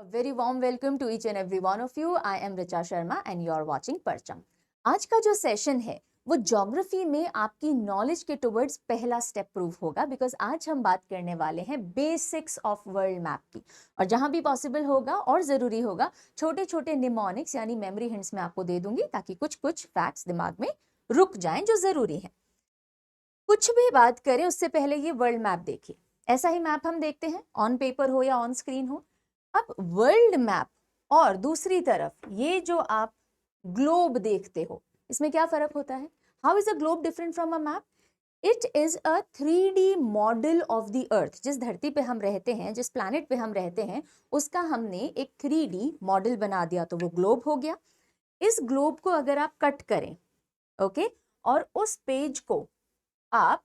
A very warm welcome to each and every one of you. I am Richa Sharma and you are watching परचम। आज का जो session है वो geography में आपकी नॉलेज के टुवर्ड्स पहला स्टेप प्रूव होगा, बिकॉज आज हम बात करने वाले हैं बेसिक्स ऑफ वर्ल्ड मैप की। और जहां भी पॉसिबल होगा और जरूरी होगा छोटे छोटे निमोनिक्स यानी मेमोरी हिंट्स में आपको दे दूंगी, ताकि कुछ कुछ फैक्ट्स दिमाग में रुक जाएं जो जरूरी है। कुछ भी बात करें उससे पहले ये वर्ल्ड मैप देखिए। ऐसा ही मैप हम देखते हैं, ऑन पेपर हो या ऑन स्क्रीन हो। अब वर्ल्ड मैप और दूसरी तरफ ये जो आप ग्लोब देखते हो, इसमें क्या फर्क होता है? How is a globe different from a map? It is a 3D model of the earth. जिस धरती पे हम रहते हैं, जिस प्लैनेट पे हम रहते हैं, उसका हमने एक 3D मॉडल बना दिया तो वो ग्लोब हो गया। इस ग्लोब को अगर आप कट करें, ओके, और उस पेज को आप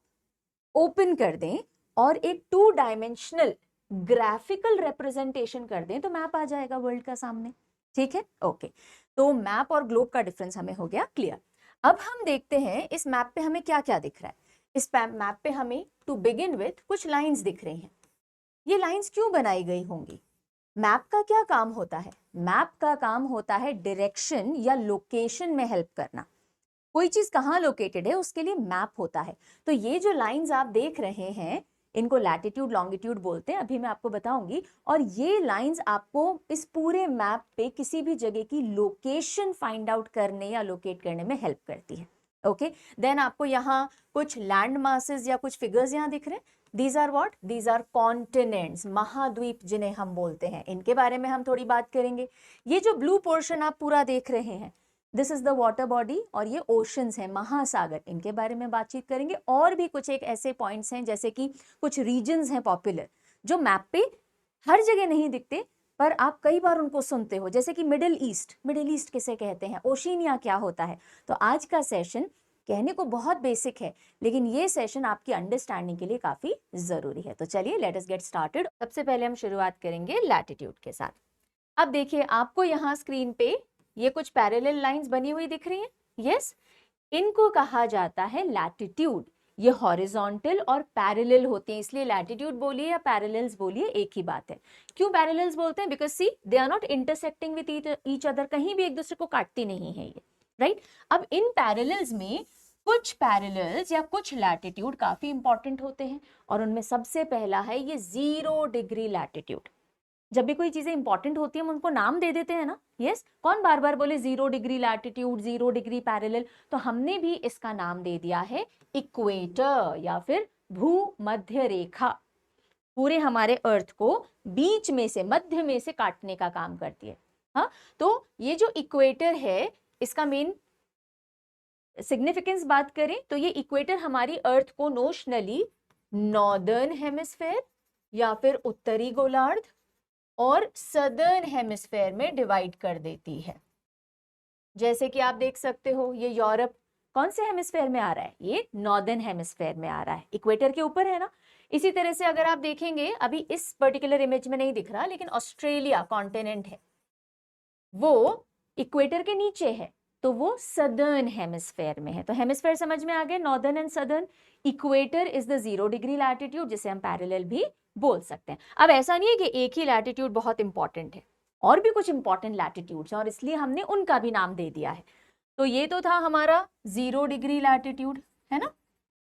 ओपन कर दें और एक 2 डायमेंशनल ग्राफिकल रिप्रेजेंटेशन कर दें तो मैप आ जाएगा वर्ल्ड का सामने। ठीक है, ओके। तो मैप और ग्लोब का डिफरेंस हमें हो गया क्लियर। अब हम देखते हैं इस मैप पे हमें क्या क्या दिख रहा है। इस मैप पे हमें टू बिगिन विथ कुछ लाइंस दिख रही हैं। ये लाइंस क्यों बनाई गई होंगी? मैप का क्या काम होता है? मैप का काम होता है डायरेक्शन या लोकेशन में हेल्प करना। कोई चीज कहाँ लोकेटेड है उसके लिए मैप होता है। तो ये जो लाइंस आप देख रहे हैं इनको लैटिट्यूड लॉन्गिट्यूड बोलते हैं, अभी मैं आपको बताऊंगी। और ये लाइंस आपको इस पूरे मैप पे किसी भी जगह की लोकेशन फाइंड आउट करने या लोकेट करने में हेल्प करती है। ओके, देन आपको यहाँ कुछ लैंड मासेस या कुछ फिगर्स यहाँ दिख रहे हैं। These are what? These are continents, महाद्वीप जिन्हें हम बोलते हैं। इनके बारे में हम थोड़ी बात करेंगे। ये जो ब्लू पोर्शन आप पूरा देख रहे हैं, this is the water body, और ये ओशंस हैं, महासागर, इनके बारे में बातचीत करेंगे। और भी कुछ एक ऐसे पॉइंट्स हैं जैसे कि कुछ रीजन्स हैं पॉपुलर जो मैप पे हर जगह नहीं दिखते पर आप कई बार उनको सुनते हो, जैसे कि मिडिल ईस्ट। मिडिल ईस्ट किसे कहते हैं? ओशिनिया क्या होता है? तो आज का सेशन कहने को बहुत बेसिक है, लेकिन ये सेशन आपकी अंडरस्टैंडिंग के लिए काफी जरूरी है। तो चलिए लेट अस गेट स्टार्टेड। सबसे पहले हम शुरुआत करेंगे लैटिट्यूड के साथ। अब देखिए, आपको यहाँ स्क्रीन पे ये कुछ पैरेलल लाइंस बनी हुई दिख रही हैं। यस, इनको कहा जाता है लैटिट्यूड। ये हॉरिजॉन्टल और पैरेलल होते हैं, इसलिए लैटिट्यूड बोलिए या पैरेलल्स बोलिए एक ही बात है। क्यों पैरेलल्स बोलते हैं? Because see they are not intersecting with each other, कहीं भी एक दूसरे को काटती नहीं है ये, राइट? अब इन पैरेलल्स में कुछ पैरेलल्स या कुछ लैटिट्यूड काफी इंपॉर्टेंट होते हैं, और उनमें सबसे पहला है ये 0 डिग्री लैटिट्यूड। जब भी कोई चीजें इंपॉर्टेंट होती है हम उनको नाम दे देते हैं ना। यस, कौन बार बार बोले 0 डिग्री लैटिट्यूड, 0 डिग्री पैरेलल? तो हमने भी इसका नाम दे दिया है इक्वेटर या फिर भूमध्य रेखा। पूरे हमारे अर्थ को बीच में से, मध्य में से काटने का काम करती है। हाँ, तो ये जो इक्वेटर है इसका मेन सिग्निफिकेंस बात करें तो ये इक्वेटर हमारी अर्थ को नोशनली नॉर्दर्न हेमिस्फेयर या फिर उत्तरी गोलार्ध और सदर्न हेमिस्फेयर में डिवाइड कर देती है। जैसे कि आप देख सकते हो ये यूरोप कौन से हेमिस्फेयर में आ रहा है? ये नॉर्दर्न हेमिस्फेयर में आ रहा है, इक्वेटर के ऊपर है ना। इसी तरह से अगर आप देखेंगे, अभी इस पर्टिकुलर इमेज में नहीं दिख रहा, लेकिन ऑस्ट्रेलिया कॉन्टिनेंट है वो इक्वेटर के नीचे है, तो वो सदर्न हेमिस्फेयर में है। तो हेमिस्फेयर समझ में आ गए, northern and southern. Equator is the 0 degree latitude, जिसे हम पैरेलल भी बोल सकते हैं। अब ऐसा नहीं है कि एक ही लैटिट्यूड बहुत इंपॉर्टेंट है, और भी कुछ इंपॉर्टेंट लैटिट्यूड्स हैं, और इसलिए हमने उनका भी नाम दे दिया है। तो ये तो था हमारा 0 डिग्री लैटिट्यूड, है ना,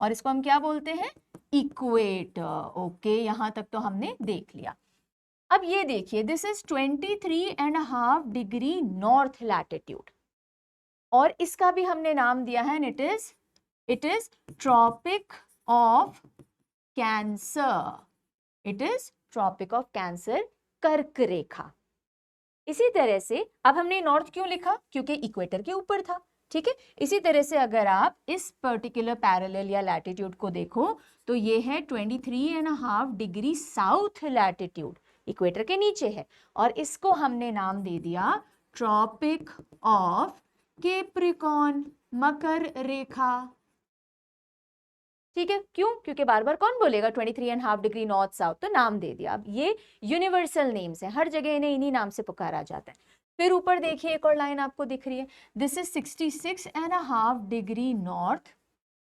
और इसको हम क्या बोलते हैं? इक्वेटर। ओके, यहां तक तो हमने देख लिया। अब ये देखिए, this is 23.5 degree north latitude, और इसका भी हमने नाम दिया है, it is Tropic of Cancer. It is Tropic of Cancer, कर्क रेखा। इसी तरह से अब हमने नॉर्थ क्यों लिखा? क्योंकि इक्वेटर के ऊपर था। ठीक है, इसी तरह से अगर आप इस पर्टिकुलर पैरेलल या लैटिट्यूड को देखो तो ये है 23.5 डिग्री साउथ लैटिट्यूड, इक्वेटर के नीचे है, और इसको हमने नाम दे दिया ट्रॉपिक ऑफ कैप्रिकॉर्न, मकर रेखा। ठीक है, क्यों? क्योंकि बार बार कौन बोलेगा 23.5 डिग्री नॉर्थ साउथ, तो नाम दे दिया। अब ये यूनिवर्सल नेम्स हैं, हर जगह इन्हें इन्हीं नाम से पुकारा जाता है। फिर ऊपर देखिए एक और लाइन आपको दिख रही है, दिस इज 66.5 डिग्री नॉर्थ,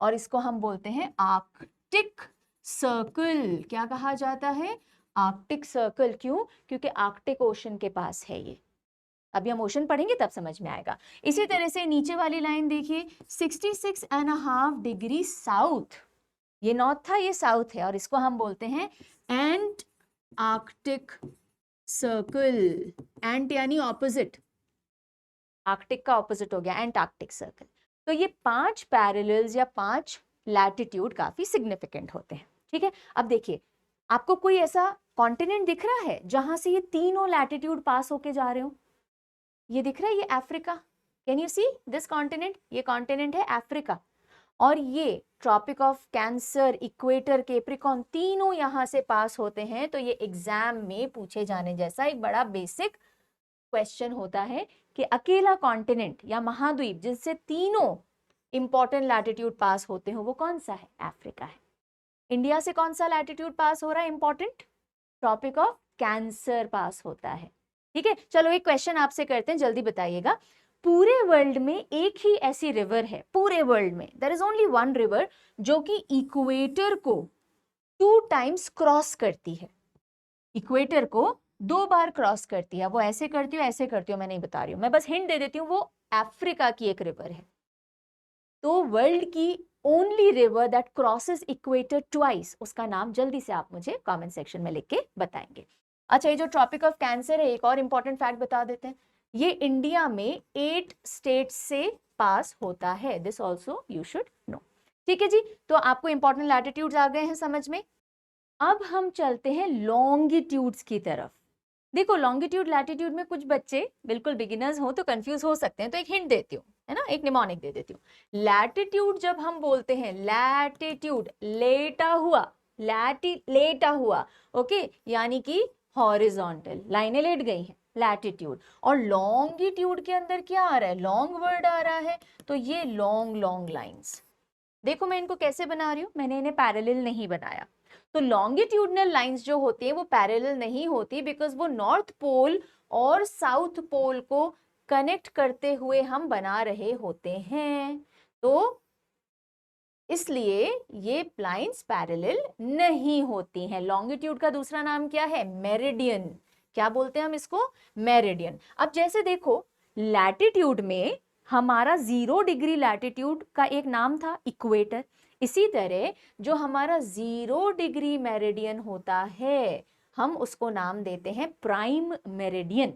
और इसको हम बोलते हैं आर्कटिक सर्कल। क्या कहा जाता है? Arctic circle. क्यों? क्योंकि आर्कटिक ओशन के पास है ये। अभी हम ओशन पढ़ेंगे तब समझ में आएगा। इसी तरह से नीचे वाली लाइन देखिए, 66.5 डिग्री साउथ, ये नॉर्थ था, ये साउथ है, और इसको हम बोलते हैं एंट आर्कटिक सर्कल। एंट यानी ऑपोजिट, आर्कटिक का ऑपोजिट हो गया एंटार्क्टिक सर्कल। तो ये 5 पैरेलल्स या 5 लैटिट्यूड काफी सिग्निफिकेंट होते हैं। ठीक है, अब देखिए, आपको कोई ऐसा कॉन्टिनेंट दिख रहा है जहां से ये तीनों लैटिट्यूड पास होके जा रहे हो? ये दिख रहा है, ये Africa. Can you see this continent? ये कॉन्टिनेंट है अफ्रीका, और ये Tropic of Cancer, equator, Capricorn, तीनों यहां से पास होते हैं। तो ये एग्जाम में पूछे जाने जैसा एक बड़ा बेसिक क्वेश्चन होता है कि अकेला कॉन्टिनेंट या महाद्वीप जिससे तीनों इंपॉर्टेंट लैटिट्यूड पास होते हो वो कौन सा है? अफ्रीका है। इंडिया से कौन सा लैटिट्यूड पास हो रहा है इंपॉर्टेंट? ट्रॉपिक ऑफ कैंसर पास होता है। ठीक है, चलो एक क्वेश्चन आपसे करते हैं, जल्दी बताइएगा। पूरे वर्ल्ड में एक ही ऐसी रिवर है, पूरे वर्ल्ड में there is only one river जो कि इक्वेटर को 2 टाइम्स क्रॉस करती है। इक्वेटर को 2 बार क्रॉस करती है। वो ऐसे करती हो, ऐसे करती हो, मैं नहीं बता रही हूं, मैं बस हिंट दे देती हूँ। वो अफ्रीका की एक रिवर है। तो वर्ल्ड की only river that crosses equator twice, उसका नाम जल्दी से आप मुझे कमेंट सेक्शन में लिख के बताएंगे। अच्छा, ये जो ट्रॉपिक ऑफ कैंसर है, एक और इंपॉर्टेंट फैक्ट बता देते हैं। ये इंडिया में 8 स्टेट्स से पास होता है। This also you should know. ठीक है जी, तो आपको इंपॉर्टेंट लैटिट्यूड्स आ गए हैं समझ में। अब हम चलते हैं लॉन्गिट्यूड्स की तरफ। देखो, लॉन्गिट्यूड लैटिट्यूड में कुछ बच्चे बिल्कुल बिगिनर्स हो तो कंफ्यूज हो सकते हैं, तो एक हिंट देती हूँ, है ना, एक निमोनिक दे देती हूँ। लैटिट्यूड जब हम बोलते हैं, लैटिट्यूड लेटा हुआ, लेटा हुआ, ओके, यानी कि हॉरिजॉन्टल, लाइनें लेट गई हैं, लैटिट्यूड। और लॉन्गिट्यूड के अंदर क्या आ रहा है? लॉन्ग वर्ड आ रहा है, तो ये लॉन्ग लॉन्ग लाइंस। देखो मैं इनको कैसे बना रही हूँ, मैंने इन्हें पैरेलल नहीं बनाया। तो लॉन्गिट्यूडनल लाइंस जो होती है वो पैरेलल नहीं होती, बिकॉज वो नॉर्थ पोल और साउथ पोल को कनेक्ट करते हुए हम बना रहे होते हैं। तो इसलिए ये लाइंस पैरेलल नहीं होती हैं। लॉन्गिट्यूड का दूसरा नाम क्या है? मेरिडियन। क्या बोलते हैं हम इसको? मेरिडियन। अब जैसे देखो, लैटिट्यूड में हमारा 0 डिग्री लैटिट्यूड का एक नाम था इक्वेटर। इसी तरह जो हमारा 0 डिग्री मेरिडियन होता है, हम उसको नाम देते हैं प्राइम मेरिडियन।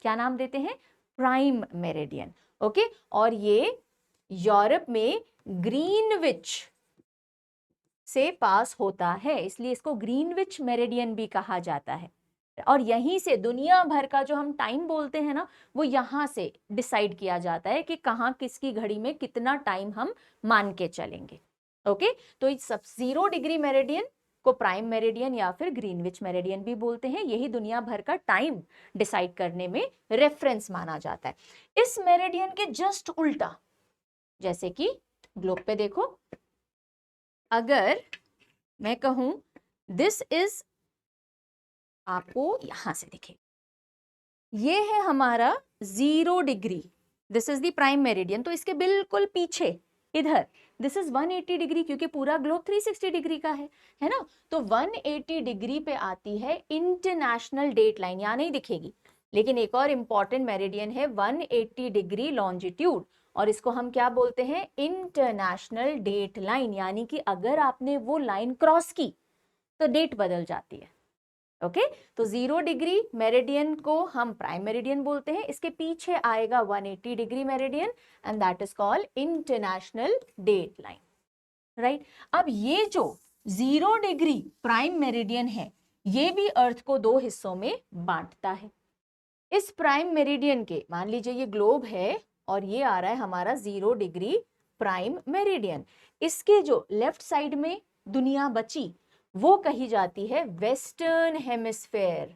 क्या नाम देते हैं? Prime meridian. ओके, और ये यूरोप में ग्रीनविच से पास होता है, इसलिए इसको ग्रीनविच मेरिडियन भी कहा जाता है। और यहीं से दुनिया भर का जो हम टाइम बोलते हैं ना, वो यहाँ से डिसाइड किया जाता है कि कहाँ किसकी घड़ी में कितना टाइम हम मान के चलेंगे। ओके, तो इस सब 0 डिग्री मेरिडियन को प्राइम मेरिडियन या फिर ग्रीनविच मेरिडियन भी बोलते हैं। यही दुनिया भर का टाइम डिसाइड करने में रेफरेंस माना जाता है। इस मेरिडियन के जस्ट उल्टा, जैसे कि ग्लोब पे देखो, अगर मैं कहूं दिस इज, आपको यहां से दिखे, ये है हमारा 0 degree, this is the prime meridian. तो इसके बिल्कुल पीछे इधर दिस इज 180 डिग्री, क्योंकि पूरा ग्लोब 360 डिग्री का है ना। तो 180 डिग्री पे आती है इंटरनेशनल डेट लाइन, यहां नहीं दिखेगी, लेकिन एक और इंपॉर्टेंट मेरिडियन है 180 डिग्री लॉन्जिट्यूड, और इसको हम क्या बोलते हैं? International date line. यानी कि अगर आपने वो लाइन क्रॉस की तो डेट बदल जाती है। ओके, तो 0 डिग्री मेरिडियन को हम प्राइम मेरिडियन बोलते हैं। इसके पीछे आएगा 180 degree meridian, and that is called international date line, right. अब ये जो 0 डिग्री प्राइम मेरिडियन है, ये भी अर्थ को 2 हिस्सों में बांटता है। इस प्राइम मेरिडियन के, मान लीजिए ये ग्लोब है और ये आ रहा है हमारा 0 डिग्री प्राइम मेरिडियन, इसके जो लेफ्ट साइड में दुनिया बची वो कही जाती है वेस्टर्न हेमिस्फेयर,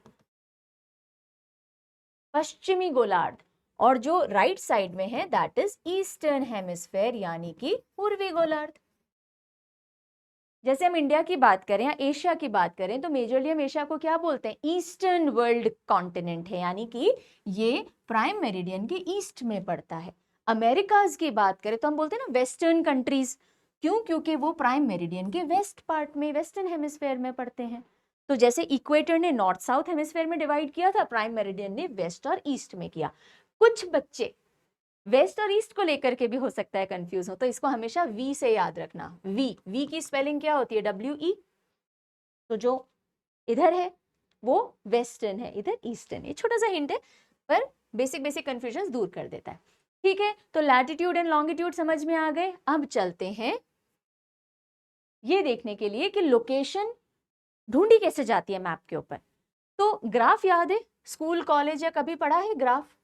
पश्चिमी गोलार्ध, और जो राइट साइड में है दैट इज ईस्टर्न हेमिस्फेयर, यानी कि पूर्वी गोलार्ध। जैसे हम इंडिया की बात करें या एशिया की बात करें तो मेजरली हम एशिया को क्या बोलते हैं? ईस्टर्न वर्ल्ड कॉन्टिनेंट है, यानी कि ये प्राइम मेरिडियन के ईस्ट में पड़ता है। अमेरिकाज की बात करें तो हम बोलते हैं ना वेस्टर्न कंट्रीज। क्यों? क्योंकि वो प्राइम मेरिडियन के वेस्ट पार्ट में, वेस्टर्न हेमिस्फेयर में पड़ते हैं। तो जैसे इक्वेटर ने नॉर्थ साउथ हेमिस्फेयर में डिवाइड किया था, प्राइम मेरिडियन ने वेस्ट और ईस्ट में किया। कुछ बच्चे वेस्ट और ईस्ट को लेकर के भी हो सकता है कंफ्यूज हो, तो इसको हमेशा वी से याद रखना। वी की स्पेलिंग क्या होती है? WE। तो जो इधर है वो वेस्टर्न है, इधर ईस्टर्न। ये छोटा सा हिंट है पर बेसिक कंफ्यूजन दूर कर देता है। ठीक है, तो लैटिट्यूड एंड लॉन्गिट्यूड समझ में आ गए। अब चलते हैं ये देखने के लिए कि लोकेशन ढूंढी कैसे जाती है मैप के ऊपर। तो ग्राफ याद है, स्कूल कॉलेज या कभी पढ़ा है ग्राफ?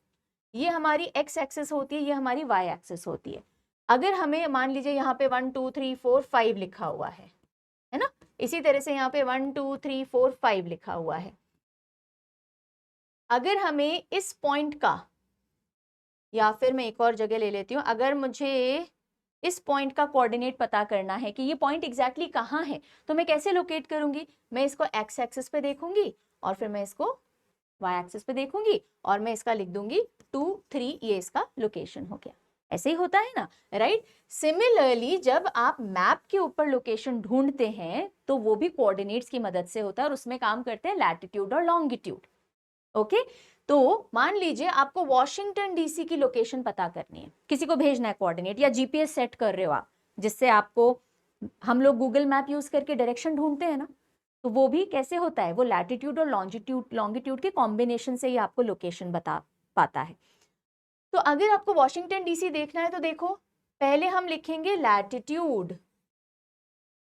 ये हमारी एक्स एक्सिस होती है, ये हमारी वाई एक्सिस होती है। अगर हमें मान लीजिए यहाँ पे 1 2 3 4 5 लिखा हुआ है ना, इसी तरह से यहाँ पे 1 2 3 4 5 लिखा हुआ है। अगर हमें इस पॉइंट का, या फिर मैं एक और जगह ले लेती हूँ, अगर मुझे इस पॉइंट का कोऑर्डिनेट पता करना है कि ये पॉइंट एग्जैक्टली कहाँ है, तो मैं कैसे लोकेट करूंगी? मैं इसको एक्स एक्सिस पे देखूंगी और फिर मैं इसको वाई एक्सिस पे देखूंगी और मैं इसका लिख दूंगी 2 3, ये इसका लोकेशन हो गया। ऐसे ही होता है ना, राइट? सिमिलरली जब आप मैप के ऊपर लोकेशन ढूंढते हैं तो वो भी कोऑर्डिनेट्स की मदद से होता है और उसमें काम करते हैं लैटिट्यूड और लॉन्गिट्यूड। ओके, तो मान लीजिए आपको वॉशिंगटन डीसी की लोकेशन पता करनी है, किसी को भेजना है कोऑर्डिनेट, या जीपीएस सेट कर रहे हो आप, जिससे आपको, हम लोग गूगल मैप यूज करके डायरेक्शन ढूंढते हैं ना, तो वो भी कैसे होता है? वो लैटिट्यूड और लॉन्गिट्यूड के कॉम्बिनेशन से ही आपको लोकेशन बता पाता है। तो अगर आपको वॉशिंगटन डीसी देखना है तो देखो, पहले हम लिखेंगे लैटिट्यूड,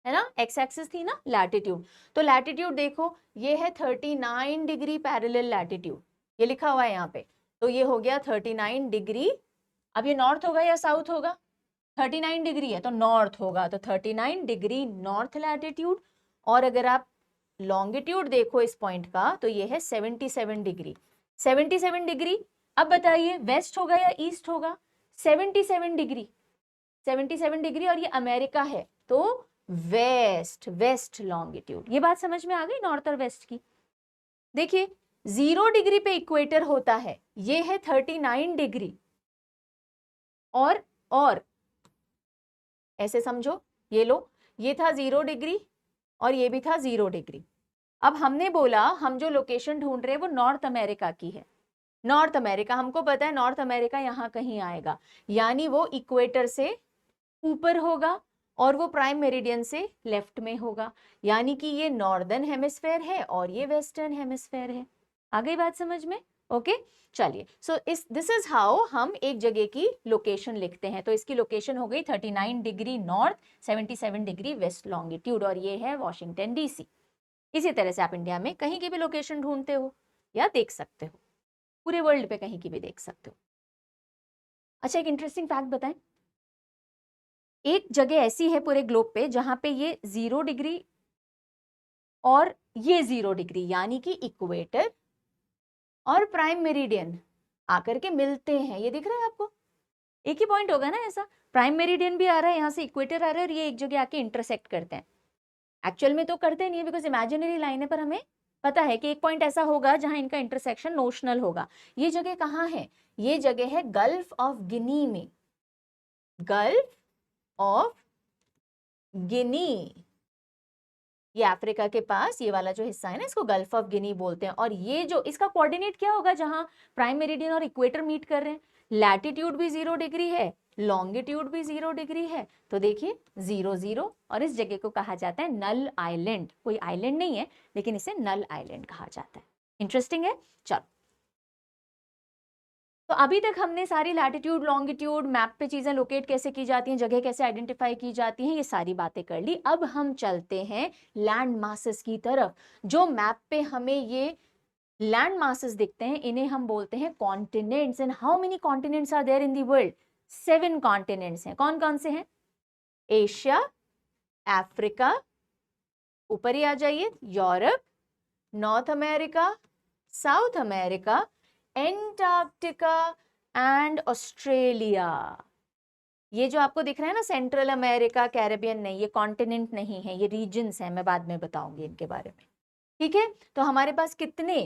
है ना, एक्स एक्सिस थी ना लैटिट्यूड, तो लैटिट्यूड देखो ये है 39 डिग्री पैरेलल लैटिट्यूड, ये लिखा हुआ है यहाँ पे, तो ये हो गया 39 डिग्री। अब ये नॉर्थ होगा या साउथ होगा? 39 डिग्री है तो नॉर्थ होगा, तो 39 डिग्री नॉर्थ लैटिट्यूड। और अगर आप लॉन्गिट्यूड देखो इस पॉइंट का, तो ये है 77 डिग्री। 77 डिग्री, अब बताइए वेस्ट होगा या ईस्ट होगा? 77 डिग्री, 77 डिग्री, और ये अमेरिका है तो वेस्ट लॉन्गिट्यूड। ये बात समझ में आ गई नॉर्थ और वेस्ट की? देखिए 0 डिग्री पे इक्वेटर होता है, ये है 39 डिग्री, और ऐसे समझो, ये लो, ये था 0 डिग्री और ये भी था 0 डिग्री। अब हमने बोला हम जो लोकेशन ढूंढ रहे हैं वो नॉर्थ अमेरिका की है। नॉर्थ अमेरिका, हमको पता है नॉर्थ अमेरिका यहाँ कहीं आएगा, यानी वो इक्वेटर से ऊपर होगा और वो प्राइम मेरिडियन से लेफ्ट में होगा, यानी कि ये नॉर्दर्न हेमिस्फेयर है और ये वेस्टर्न हेमिस्फेयर है। आ गई बात समझ में? ओके, चलिए, सो दिस इज हाउ हम एक जगह की लोकेशन लिखते हैं। तो इसकी लोकेशन हो गई 39 degree north, 77 degree west longitude, और ये है वॉशिंगटन डीसी। इसी तरह से आप इंडिया में कहीं की भी लोकेशन ढूंढते हो या देख सकते हो, पूरे वर्ल्ड पे कहीं की भी देख सकते हो। अच्छा, एक इंटरेस्टिंग फैक्ट बताएं, एक जगह ऐसी है पूरे ग्लोब पे जहां पे ये 0 डिग्री और ये 0 डिग्री, यानी कि इक्वेटर और प्राइम मेरिडियन आकर के मिलते हैं। ये दिख रहा है आपको? एक ही पॉइंट होगा ना ऐसा, प्राइम मेरिडियन भी आ रहा है, यहाँ से इक्वेटर आ रहा है, और ये एक जगह आके इंटरसेक्ट करते हैं। एक्चुअल में तो करते नहीं है बिकॉज इमेजिनरी लाइन है, पर हमें पता है कि एक पॉइंट ऐसा होगा जहां इनका इंटरसेक्शन नोशनल होगा। ये जगह कहाँ है? ये जगह है गल्फ ऑफ गिनी में, गल्फ ऑफ गिनी। ये अफ्रीका के पास ये वाला जो हिस्सा है ना, इसको गल्फ ऑफ गिनी बोलते हैं। और ये जो इसका कोऑर्डिनेट क्या होगा जहां प्राइम मेरिडियन और इक्वेटर मीट कर रहे हैं? लैटिट्यूड भी 0 डिग्री है, लॉन्गिट्यूड भी 0 डिग्री है, तो देखिए 0 0, और इस जगह को कहा जाता है नल आइलैंड। कोई आइलैंड नहीं है लेकिन इसे नल आइलैंड कहा जाता है। इंटरेस्टिंग है। चलो, तो अभी तक हमने सारी लैटिट्यूड लॉन्गिट्यूड, मैप पे चीजें लोकेट कैसे की जाती हैं, जगह कैसे आइडेंटिफाई की जाती हैं, ये सारी बातें कर ली। अब हम चलते हैं लैंड मासेस की तरफ। जो मैप पे हमें ये लैंड मासेस दिखते हैं इन्हें हम बोलते हैं continents. And how many continents are there in the world? 7 continents हैं। कौन कौन से हैं? एशिया, अफ्रीका, ऊपर ही आ जाइए, Europe, north America, south America, Antarctica and Australia. ये जो आपको दिख रहा है ना सेंट्रल अमेरिका, कैरेबियन, नहीं, ये कॉन्टिनेंट नहीं है, ये रीजन्स हैं, मैं बाद में बताऊंगी इनके बारे में। ठीक है, तो हमारे पास कितने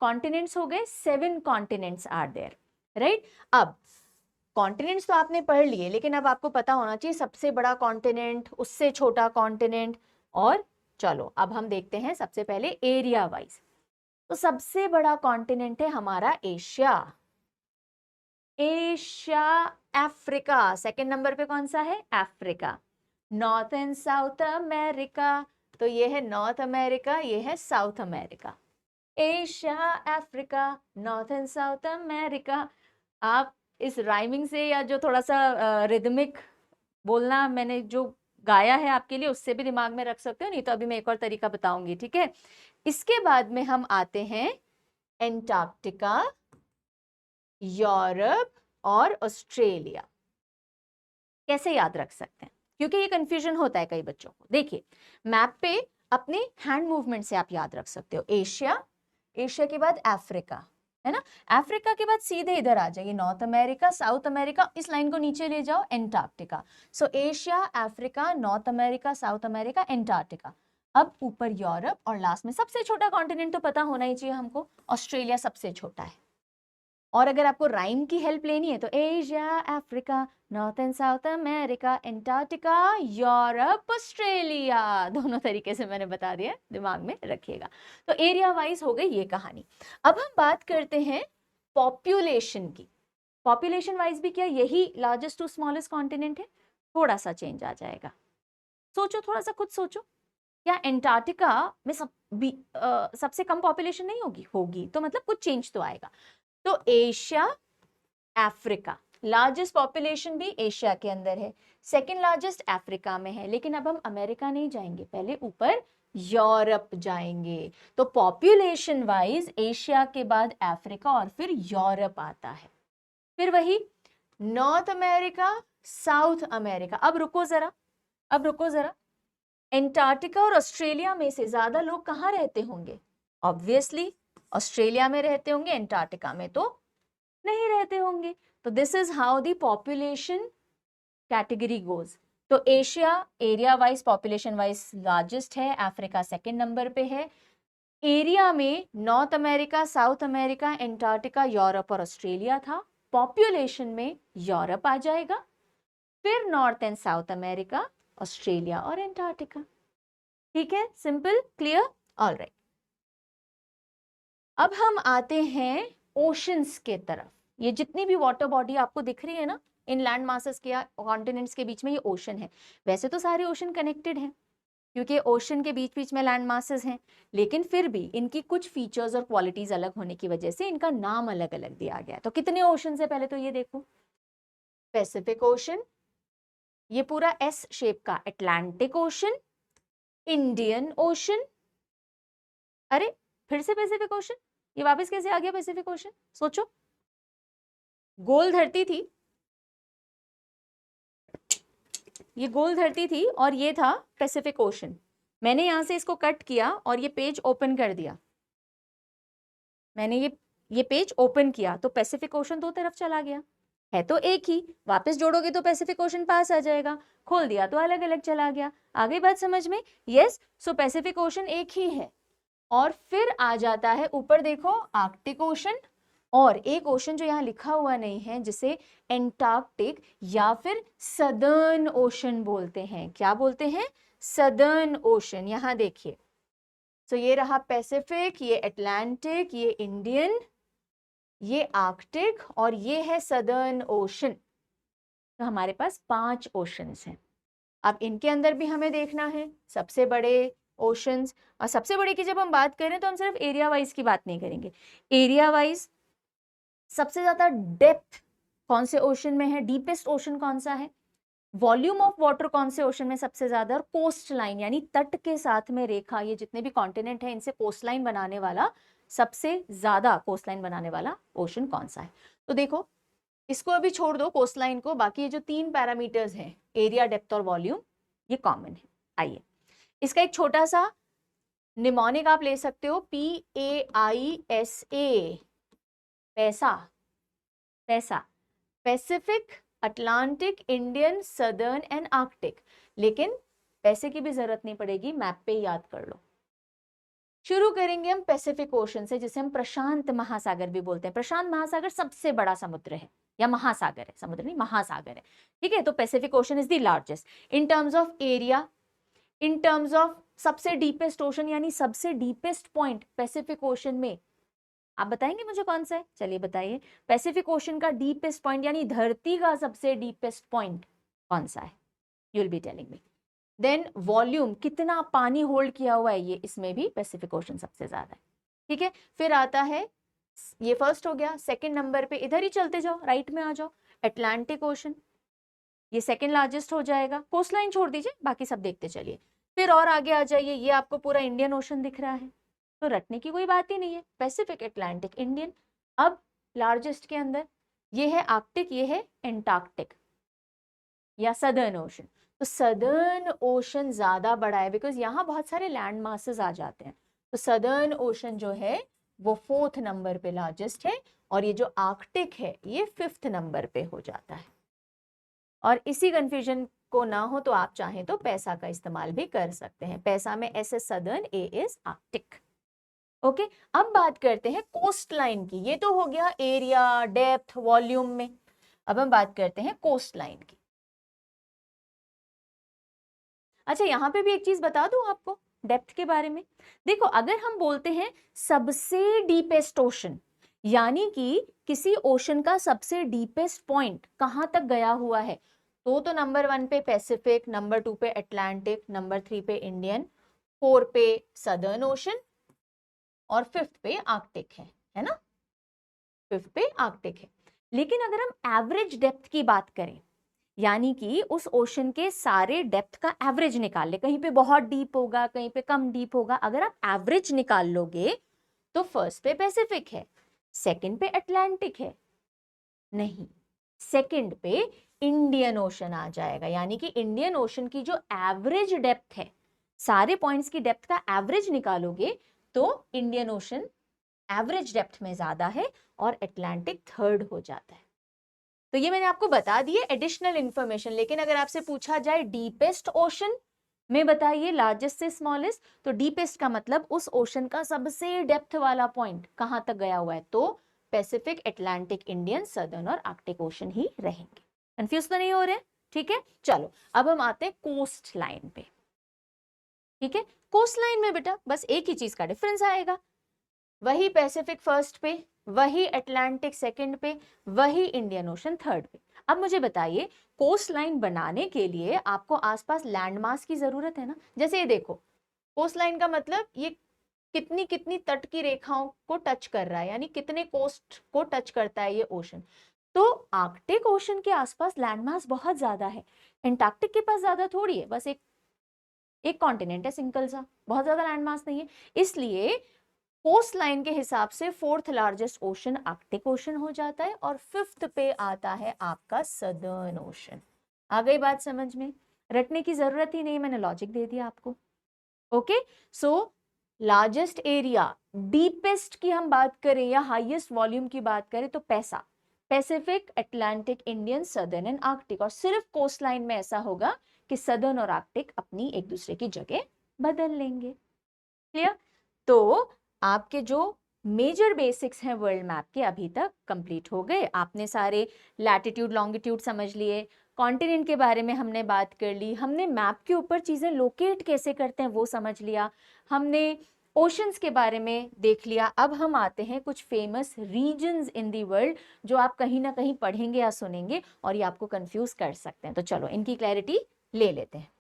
कॉन्टिनेंट्स हो गए? 7 कॉन्टिनेंट्स आर देयर, राइट? अब कॉन्टिनेंट्स तो आपने पढ़ लिए, लेकिन अब आपको पता होना चाहिए सबसे बड़ा कॉन्टिनेंट, उससे छोटा कॉन्टिनेंट और चलो अब हम देखते हैं सबसे पहले एरिया वाइज। तो सबसे बड़ा कॉन्टिनेंट है हमारा Asia. Asia, Africa, second number पे कौन सा है? Africa. North and south America, तो ये है नॉर्थ अमेरिका, ये है south America. Asia, Africa, north and south America. आप इस राइमिंग से या जो थोड़ा सा रिदमिक बोलना मैंने जो गाया है आपके लिए, उससे भी दिमाग में रख सकते हो, नहीं तो अभी मैं एक और तरीका बताऊंगी, ठीक है। इसके बाद में हम आते हैं एंटार्क्टिका, यूरोप और ऑस्ट्रेलिया। कैसे याद रख सकते हैं, क्योंकि ये कंफ्यूजन होता है कई बच्चों को। देखिए मैप पे अपने हैंड मूवमेंट से आप याद रख सकते हो। एशिया, एशिया के बाद अफ्रीका, है ना। अफ्रीका के बाद सीधे इधर आ जाइए, नॉर्थ अमेरिका, साउथ अमेरिका, इस लाइन को नीचे ले जाओ, एंटार्क्टिका। सो Asia, Africa, north America, south America, Antarctica. अब ऊपर यूरोप और लास्ट में सबसे छोटा कॉन्टिनेंट तो पता होना ही चाहिए हमको, ऑस्ट्रेलिया सबसे छोटा है। और अगर आपको राइम की हेल्प लेनी है तो Asia, Africa, north and south America, Antarctica, Europe, Australia, दोनों तरीके से मैंने बता दिया, दिमाग में रखिएगा। तो एरिया वाइज हो गई ये कहानी। अब हम बात करते हैं पॉपुलेशन की। पॉपुलेशन वाइज भी क्या यही लार्जेस्ट टू स्मॉलेस्ट कॉन्टिनेंट है? थोड़ा सा चेंज आ जाएगा। सोचो, थोड़ा सा खुद सोचो, क्या एंटार्क्टिका में सबसे कम पॉपुलेशन नहीं होगी? होगी, तो मतलब कुछ चेंज तो आएगा। तो एशिया, अफ्रीका, लार्जेस्ट पॉपुलेशन भी एशिया के अंदर है, सेकंड लार्जेस्ट अफ्रीका में है। लेकिन अब हम अमेरिका नहीं जाएंगे, पहले ऊपर यूरोप जाएंगे। तो पॉपुलेशन वाइज एशिया के बाद अफ्रीका और फिर यूरोप आता है। फिर वही नॉर्थ अमेरिका, साउथ अमेरिका। अब रुको जरा, अब रुको जरा, एंटार्क्टिका और ऑस्ट्रेलिया में से ज्यादा लोग कहाँ रहते होंगे? ऑब्वियसली ऑस्ट्रेलिया में रहते होंगे, एंटार्क्टिका में तो नहीं रहते होंगे। तो this is how the population category goes. तो Asia area wise, population wise largest है, अफ्रीका सेकंड नंबर पे है। एरिया में north America, south America, Antarctica, Europe और ऑस्ट्रेलिया था। पॉपुलेशन में यूरोप आ जाएगा, फिर north and south America, Australia और एंटार्क्टिका। ठीक है, सिंपल, क्लियर, ऑलराइट। अब हम आते हैं ओशंस के तरफ। ये जितनी भी वाटर बॉडी आपको दिख रही है ना, इन लैंड मासेस के या कॉन्टिनेंट्स के बीच में, ये ओशन है। वैसे तो सारे ओशन कनेक्टेड हैं, क्योंकि ओशन के बीच बीच में लैंड मासेस हैं, लेकिन फिर भी इनकी कुछ फीचर्स और क्वालिटीज अलग होने की वजह से इनका नाम अलग अलग दिया गया है। तो कितने ओशन है पहले तो ये देखो। पैसिफिक ओशन, ये पूरा एस शेप का अटलांटिक ओशन, इंडियन ओशन, अरे फिर से पैसिफिक ओशन, ये वापस कैसे आ गया पैसिफिक ओशन? सोचो, गोल धरती थी, ये गोल धरती थी और ये था पैसिफिक ओशन। मैंने यहां से इसको कट किया और ये पेज ओपन कर दिया, मैंने ये पेज ओपन किया, तो पैसिफिक ओशन दो तरफ चला गया। है तो एक ही, वापस जोड़ोगे तो पैसिफिक ओशन पास आ जाएगा, खोल दिया तो अलग अलग चला गया। आ गई बात समझ में? यस, सो पैसिफिक ओशन एक ही है। और फिर आ जाता है ऊपर देखो आर्कटिक ओशन, और एक ओशन जो यहाँ लिखा हुआ नहीं है, जिसे एंटार्क्टिक या फिर सदर्न ओशन बोलते हैं। क्या बोलते हैं? Southern ocean. यहाँ देखिए, तो ये रहा पैसिफिक, ये अटलांटिक, ये इंडियन, ये आर्कटिक और ये है सदर्न ओशन। तो हमारे पास 5 ओशंस हैं। अब इनके अंदर भी हमें देखना है सबसे बड़े ओशंस। और सबसे बड़े की जब हम बात करें तो हम सिर्फ एरिया वाइज की बात नहीं करेंगे। एरिया वाइज सबसे ज्यादा डेप्थ कौन से ओशन में है, डीपेस्ट ओशन कौन सा है, वॉल्यूम ऑफ वाटर कौन से ओशन में सबसे ज्यादा, और कोस्ट लाइन यानी तट के साथ में रेखा, ये जितने भी कॉन्टिनेंट है इनसे कोस्ट लाइन बनाने वाला, सबसे ज्यादा कोस्ट लाइन बनाने वाला ओशन कौन सा है। तो देखो, इसको अभी छोड़ दो कोस्ट लाइन को, बाकी ये जो 3 पैरामीटर्स हैं, एरिया, डेप्थ और वॉल्यूम, ये कॉमन है। आइए इसका एक छोटा सा निमोनिक आप ले सकते हो, PAISA, पैसा, पैसा, Pacific, Atlantic, Indian, southern and Arctic. लेकिन पैसे की भी जरूरत नहीं पड़ेगी, मैप पे याद कर लो। शुरू करेंगे हम पैसिफिक ओशन से, जिसे हम प्रशांत महासागर भी बोलते हैं। प्रशांत महासागर सबसे बड़ा समुद्र है, या महासागर है, समुद्र नहीं महासागर है। ठीक है, तो Pacific ocean is the largest in terms of area, in terms of सबसे डीपेस्ट ओशन यानी सबसे डीपेस्ट पॉइंट पैसिफिक ओशन में, आप बताएंगे मुझे कौन सा है? चलिए बताइए, पैसिफिक ओशन का डीपेस्ट पॉइंट यानी धरती का सबसे डीपेस्ट पॉइंट कौन सा है? You will be telling me. Then volume, कितना पानी होल्ड किया हुआ है, ये इसमें भी पैसिफिक ओशन सबसे ज्यादा है। ठीक है, फिर आता है, ये फर्स्ट हो गया। सेकंड नंबर पे इधर ही चलते जाओ, राइट में आ जाओ, अटलांटिक ओशन, ये सेकंड लार्जेस्ट हो जाएगा। कोस्ट लाइन छोड़ दीजिए, बाकी सब देखते चलिए। फिर और आगे आ जाइए, ये आपको पूरा इंडियन ओशन दिख रहा है, तो रटने की कोई बात ही नहीं है, पैसिफिक, अटलांटिक, इंडियन। अब लार्जेस्ट के अंदर ये है आर्कटिक, ये है एंटार्क्टिक या सदर्न ओशन। तो सदर्न ओशन ज्यादा बड़ा है बिकॉज यहाँ बहुत सारे लैंड मासेस आ जाते हैं। तो सदर्न ओशन जो है वो 4th नंबर पे लार्जेस्ट है, और ये जो आर्कटिक है ये 5th नंबर पे हो जाता है। और इसी कंफ्यूजन को ना हो तो आप चाहें तो पैसा का इस्तेमाल भी कर सकते हैं। पैसा में S S southern, A is Arctic. Okay, अब बात करते हैं कोस्ट लाइन की। ये तो हो गया एरिया, डेप्थ, वॉल्यूम में। अब हम बात करते हैं कोस्ट लाइन की। अच्छा, यहां पे भी एक चीज बता दूं आपको डेप्थ के बारे में। देखो, अगर हम बोलते हैं सबसे डीपेस्ट ओशन, यानी कि किसी ओशन का सबसे डीपेस्ट पॉइंट कहां तक गया हुआ है, तो नंबर 1 पे पैसिफिक, नंबर 2 पे अटलांटिक, नंबर 3 पे इंडियन, 4 पे सदर्न ओशन और 5th पे आर्कटिक है ना? 5th पे आर्कटिक है। लेकिन अगर हम एवरेज डेप्थ की बात करें, यानी कि उस ओशन के सारे डेप्थ का एवरेज निकाल ले, कहीं पे बहुत डीप होगा, कहीं पे कम डीप होगा, अगर आप एवरेज निकाल लोगे तो फर्स्ट पे पैसिफिक है, सेकंड पे अटलांटिक है, नहीं, सेकंड पे इंडियन ओशन आ जाएगा। यानी कि इंडियन ओशन की जो एवरेज डेप्थ है, सारे पॉइंट्स की डेप्थ का एवरेज निकालोगे तो इंडियन ओशन एवरेज डेप्थ में ज्यादा है और अटलांटिक 3rd हो जाता है। तो ये मैंने आपको बता दी है एडिशनल इंफॉर्मेशन। लेकिन अगर आपसे पूछा जाए डीपेस्ट ओशन में बताइए लार्जेस्ट से स्मॉलेस्ट, तो डीपेस्ट का मतलब उस ओशन का सबसे डेप्थ वाला पॉइंट कहां तक गया हुआ है, तो पैसिफिक, अटलांटिक, इंडियन, सदर्न और आर्कटिक ओशन ही रहेंगे। कंफ्यूज तो नहीं हो रहे? ठीक है, चलो अब हम आते हैं कोस्ट लाइन पे। ठीक है, कोस्ट लाइन में बेटा बस एक ही चीज का डिफरेंस आएगा, वही पैसिफिक फर्स्ट पे, वही अटलांटिक सेकंड पे, वही इंडियन ओशन 3rd पे। अब मुझे बताइए, कोस्ट लाइन बनाने के लिए आपको आसपास लैंडमास की जरूरत है ना? जैसे ये देखो, कोस्ट लाइन का मतलब ये कितनी कितनी तट की रेखाओं को टच कर रहा है, यानी कितने कोस्ट को टच करता है ये ओशन। तो आर्कटिक ओशन के आसपास लैंडमास बहुत ज्यादा है, एंटार्क्टिक के पास ज्यादा थोड़ी है, बस एक कॉन्टिनेंट है सिंगल सा, बहुत ज्यादा लैंडमास नहीं है। इसलिए कोस्ट लाइन के हिसाब से 4th largest ocean Arctic ocean हो जाता है और 5th पे आता है आपका सदर्न ओशन। आ गई बात समझ में? रटने की जरूरत ही नहीं, मैंने लॉजिक दे दिया आपको। Okay, so largest area, deepest की हम बात करें या हाईएस्ट वॉल्यूम की बात करें तो Pacific, Atlantic, Indian, southern and Arctic. और सिर्फ कोस्ट लाइन में ऐसा होगा कि सदर्न और आर्कटिक अपनी एक दूसरे की जगह बदल लेंगे। क्लियर? तो आपके जो मेजर बेसिक्स हैं वर्ल्ड मैप के अभी तक कंप्लीट हो गए। आपने सारे लैटिट्यूड, लॉन्गिट्यूड समझ लिए, कॉन्टिनेंट के बारे में हमने बात कर ली, हमने मैप के ऊपर चीजें लोकेट कैसे करते हैं वो समझ लिया, हमने ओशंस के बारे में देख लिया। अब हम आते हैं कुछ famous regions in the world जो आप कहीं ना कहीं पढ़ेंगे या सुनेंगे और ये आपको कंफ्यूज कर सकते हैं। तो चलो इनकी क्लैरिटी ले लेते हैं।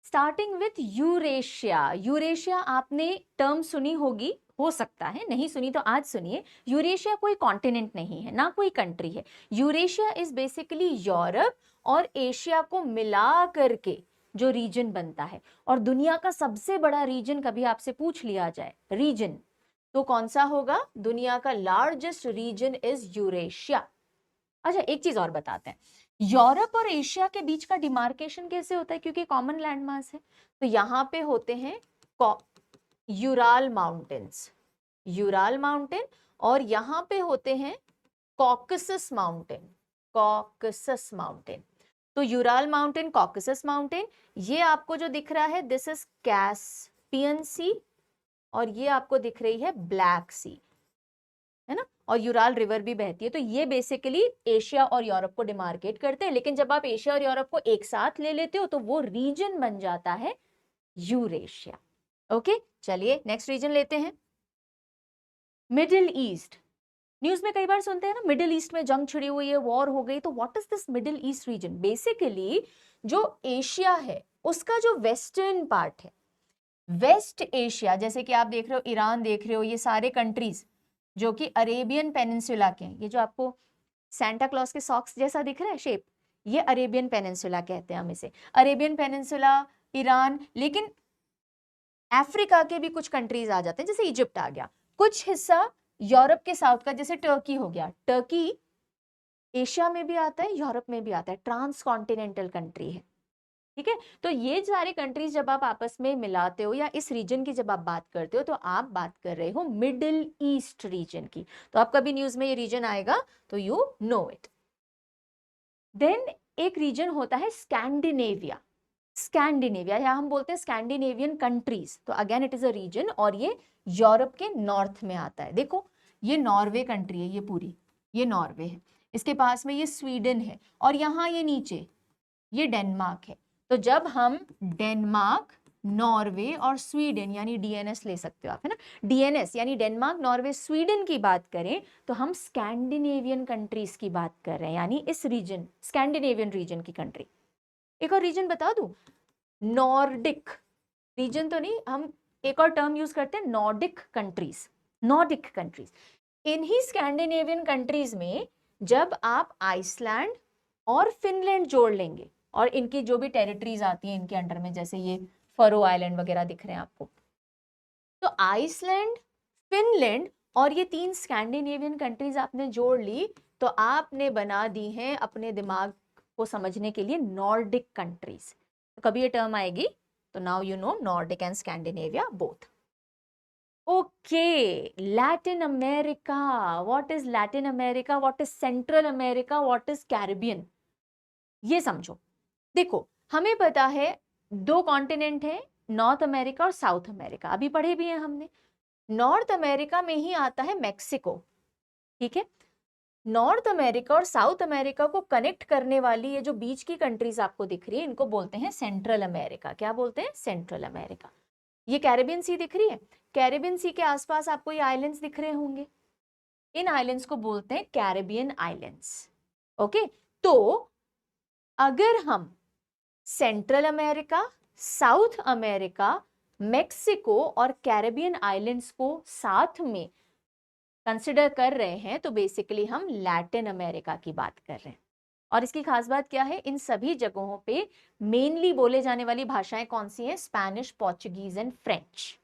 Starting with Eurasia. यूरेशिया आपने टर्म सुनी होगी, हो सकता है नहीं सुनी तो आज सुनिए। यूरेशिया कोई कॉन्टिनेंट नहीं है, ना कोई कंट्री है। यूरेशिया इज बेसिकली यूरोप और एशिया को मिला करके जो रीजन बनता है। और दुनिया का सबसे बड़ा रीजन कभी आपसे पूछ लिया जाए रीजन, तो कौन सा होगा? दुनिया का लार्जेस्ट रीजन इज यूरेशिया। अच्छा, एक चीज और बताते हैं, यूरोप और एशिया के बीच का डिमार्केशन कैसे होता है? क्योंकि कॉमन लैंडमास है, तो यहाँ पे होते हैं यूराल माउंटेन्स, यूराल माउंटेन, और यहाँ पे होते हैं कॉकसस माउंटेन, कॉकसस माउंटेन। तो यूराल माउंटेन, कॉकसस माउंटेन, ये आपको जो दिख रहा है दिस इज कैस्पियन सी, और ये आपको दिख रही है ब्लैक सी, है ना? और यूराल रिवर भी बहती है। तो ये बेसिकली एशिया और यूरोप को डिमार्केट करते हैं। लेकिन जब आप एशिया और यूरोप को एक साथ ले लेते हो तो वो रीजन बन जाता है यूरेशिया। ओके, चलिए नेक्स्ट रीजन लेते हैं, मिडिल ईस्ट। न्यूज में कई बार सुनते हैं ना, मिडिल ईस्ट में जंग छिड़ी हुई है, वॉर हो गई, तो what is this middle east region? Basically जो एशिया है उसका जो वेस्टर्न पार्ट है, वेस्ट एशिया, जैसे कि आप देख रहे हो ईरान देख रहे हो, ये सारे कंट्रीज जो कि अरेबियन पेनिनसुला के हैं, ये जो आपको सैंटा क्लॉज के सॉक्स जैसा दिख रहा है शेप, ये अरेबियन पेनिनसुला कहते हैं हम इसे, अरेबियन पेनिनसुला, ईरान, लेकिन अफ्रीका के भी कुछ कंट्रीज आ जाते हैं, जैसे इजिप्ट आ गया, कुछ हिस्सा यूरोप के साउथ का, जैसे टर्की हो गया, टर्की एशिया में भी आता है, यूरोप में भी आता है, ट्रांस कॉन्टिनेंटल कंट्री है, ठीक है। तो ये सारी कंट्रीज जब आप आपस में मिलाते हो या इस रीजन की जब आप बात करते हो, तो आप बात कर रहे हो मिडिल ईस्ट रीजन की। तो आप कभी न्यूज में ये रीजन आएगा तो यू नो इट। देन एक रीजन होता है स्कैंडिनेविया, स्कैंडिनेविया या हम बोलते हैं स्कैंडिनेवियन कंट्रीज, तो again it is a region और ये यूरोप के नॉर्थ में आता है। देखो ये नॉर्वे कंट्री है, ये पूरी ये नॉर्वे है, इसके पास में ये स्वीडन है, और यहाँ ये नीचे ये डेनमार्क है। तो जब हम डेनमार्क, नॉर्वे और स्वीडन यानी डीएनएस ले सकते हो आप, है ना, डीएनएस यानी डेनमार्क, नॉर्वे, स्वीडन की बात करें तो हम स्कैंडिनेवियन कंट्रीज की बात कर रहे हैं, यानी इस रीजन स्कैंडिनेवियन रीजन की कंट्री। एक और रीजन बता दूं, नॉर्डिक रीजन तो नहीं, हम एक और टर्म यूज करते हैं, नॉर्डिक कंट्रीज, नॉर्डिक कंट्रीज। इन्हीं स्कैंडिनेवियन कंट्रीज में जब आप आइसलैंड और फिनलैंड जोड़ लेंगे और इनकी जो भी टेरिटरीज आती हैं इनके अंडर में, जैसे ये फरो आइलैंड वगैरह दिख रहे हैं आपको, तो आइसलैंड, फिनलैंड और ये 3 स्कैंडिनेवियन कंट्रीज आपने जोड़ ली तो आपने बना दी हैं अपने दिमाग को समझने के लिए नॉर्डिक कंट्रीज। तो कभी ये टर्म आएगी तो now you know Nordic and Scandinavia both. Okay, Latin America, what is Latin America, what is central America, what is Caribbean, ये समझो। देखो हमें पता है 2 कॉन्टिनेंट है, नॉर्थ अमेरिका और साउथ अमेरिका, अभी पढ़े भी हैं हमने। नॉर्थ अमेरिका में ही आता है मेक्सिको, ठीक है। नॉर्थ अमेरिका और साउथ अमेरिका को कनेक्ट करने वाली ये जो बीच की कंट्रीज आपको दिख रही है, इनको बोलते हैं सेंट्रल अमेरिका। क्या बोलते हैं? Central America. ये कैरेबियन सी दिख रही है, कैरेबियन सी के आसपास आपको ये आइलैंड्स दिख रहे होंगे, इन आइलैंड्स को बोलते हैं कैरेबियन आइलैंड्स। ओके, तो अगर हम central America, south America, Mexico और कैरेबियन आइलैंड्स को साथ में कंसिडर कर रहे हैं तो बेसिकली हम लैटिन अमेरिका की बात कर रहे हैं। और इसकी खास बात क्या है, इन सभी जगहों पे मेनली बोले जाने वाली भाषाएं कौन सी हैं? Spanish, Portuguese and French.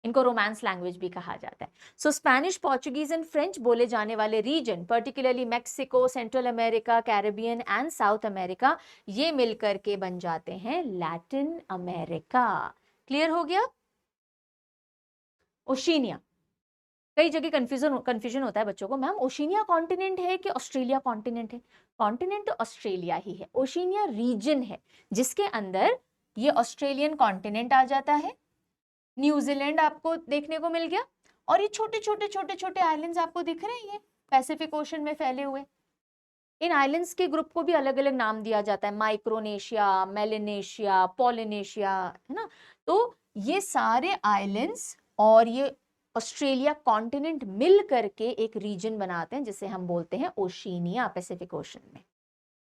इनको रोमांस लैंग्वेज भी कहा जाता है। So Spanish, Portuguese and French बोले जाने वाले region, particularly Mexico, Central America, Caribbean and south America, ये मिलकर के बन जाते हैं लैटिन अमेरिका। क्लियर हो गया? ओशिनिया, कई जगह कंफ्यूजन होता है बच्चों को, मैम ओशिनिया कॉन्टिनेंट है कि ऑस्ट्रेलिया कॉन्टिनेंट है? कॉन्टिनेंट तो ऑस्ट्रेलिया ही है, ओशिनिया रीजन है जिसके अंदर ये ऑस्ट्रेलियन कॉन्टिनेंट आ जाता है, न्यूजीलैंड आपको देखने को मिल गया, और ये छोटे छोटे छोटे छोटे आइलैंड्स आपको दिख रहे हैं, ये पैसिफिक ओशन में फैले हुए। इन आइलैंड्स के ग्रुप को भी अलग अलग नाम दिया जाता है, माइक्रोनेशिया, मेलेनेशिया, पॉलिनेशिया, है ना। तो ये सारे आइलैंड्स और ये ऑस्ट्रेलिया कॉन्टिनेंट मिल करके एक रीजन बनाते हैं जिसे हम बोलते हैं ओशिनिया, पैसिफिक ओशन में।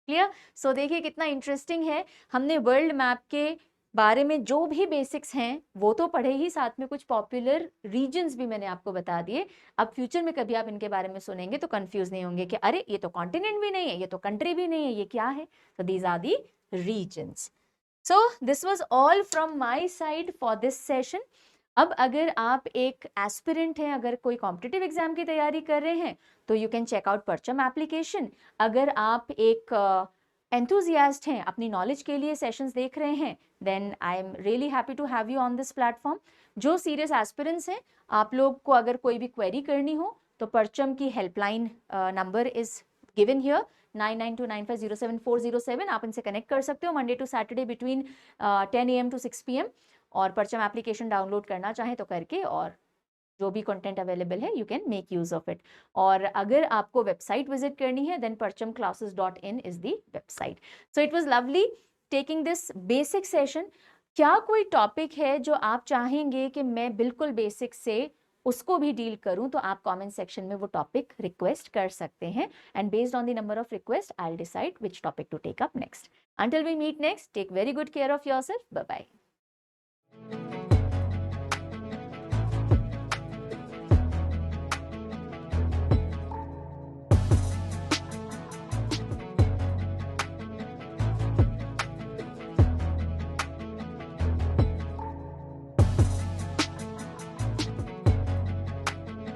क्लियर? सो देखिए कितना इंटरेस्टिंग है, हमने वर्ल्ड मैप के बारे में जो भी बेसिक्स हैं वो तो पढ़े ही, साथ में कुछ पॉपुलर रीजन्स भी मैंने आपको बता दिए। अब फ्यूचर में कभी आप इनके बारे में सुनेंगे तो कंफ्यूज नहीं होंगे कि अरे ये तो कॉन्टिनेंट भी नहीं है, ये तो कंट्री भी नहीं है, ये क्या है? So these are the regions. So this was all from my side for this session. अब अगर आप एक एस्पिरेंट हैं, अगर कोई कॉम्पिटिटिव एग्जाम की तैयारी कर रहे हैं तो यू कैन चेक आउट परचम एप्लीकेशन। अगर आप एक एंथुजियास्ट हैं, अपनी नॉलेज के लिए सेशंस देख रहे हैं, then I am really happy to have you on this platform. जो सीरियस एस्पिरेंट्स हैं, आप लोग को अगर कोई भी क्वेरी करनी हो तो परचम की helpline number is given here, 9929507407। आप इनसे कनेक्ट कर सकते हो Monday to Saturday between 10 AM to 6 PM, और परचम एप्लीकेशन डाउनलोड करना चाहें तो करके, और जो भी कंटेंट अवेलेबल है you can make use of it. और अगर आपको वेबसाइट विजिट करनी है then perchamclasses.in is the website. So it was lovely taking this basic session. क्या कोई टॉपिक है जो आप चाहेंगे कि मैं बिल्कुल बेसिक से उसको भी डील करूं, तो आप कमेंट सेक्शन में वो टॉपिक रिक्वेस्ट कर सकते हैं, and based on the number of request I will decide which topic to take up next. Until we meet next, take very good care of yourself. Bye bye.